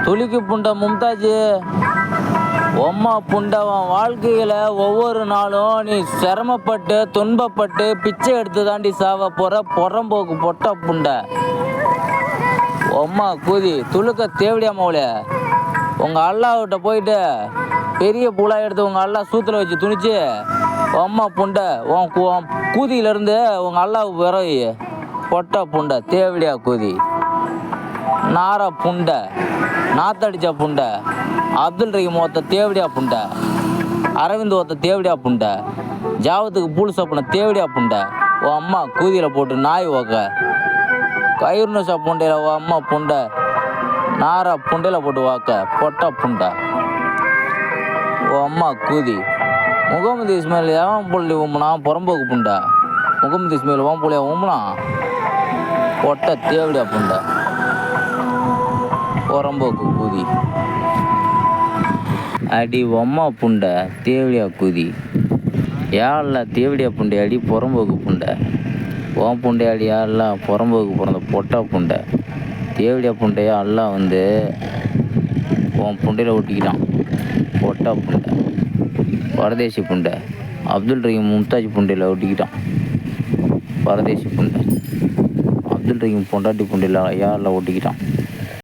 துளிக்கு புண்டை மும்தாஜ், உம்மா புண்டை உன் வாழ்க்கையில் ஒவ்வொரு நாளும் நீ சிரமப்பட்டு துன்பப்பட்டு பிச்சை எடுத்து தாண்டி சாவ போகிற புறம்போக்கு பொட்டை புண்டை. உம்மா கூதி துளுக்க தேவடியாமாவில உங்கள் அல்லாவிட்ட போயிட்டு பெரிய புலா எடுத்து உங்கள் அல்லா சூத்தில் வச்சு துணிச்சு உம்மா புண்டை உன் கூதியிலேருந்து உங்கள் அல்லாவுக்கு விரவி பொட்டை புண்டை தேவடியா கூதி. நாரா புண்டை, நாத்தடிச்சா புண்டை, அப்துல் ரஹீம் ஒருத்த தேவடியா புண்டை, அரவிந்த் ஒருத்த தேவடியா புண்டை, ஜாவத்துக்கு பூல் சப்புன தேவடியா புண்டை. உன் அம்மா கூதியில் போட்டு நாய் ஓக்க கயிறுநூசா புண்டையில் உன் அம்மா புண்டை நாரா புண்டையில் போட்டு வாக்க பொட்டை புண்டை. உன் அம்மா கூதி. முகமது இஸ்மாயில் எவன் புள்ளி உம்முனா புறம்போக்கு புண்டை. முகமது இஸ்மாயில் உன் புள்ளியா உம்முனா பொட்டை தேவடியா புண்டை புறம்போக்கு கூதி. அடி ஒம்மா புண்டை தேவடியா கூதி. யாரெல்லாம் தேவடியா புண்டை அடி புறம்போக்கு புண்டை. ஓம் புண்டை அடி யாரெல்லாம் புறம்போக்கு பிறந்த பொட்டா புண்டை தேவடியா புண்டையா எல்லாம் வந்து உன் புண்டையில் ஒட்டிக்கிட்டான் பொட்டா புண்டை. பரதேசி புண்டை அப்துல் ரஹீம் மும்தாஜ் புண்டையில் ஒட்டிக்கிட்டான் பரதேசி புண்டை. அப்துல் ரஹீம் பொண்டாட்டி புண்டையில் யாரெல்லாம் ஒட்டிக்கிட்டான்.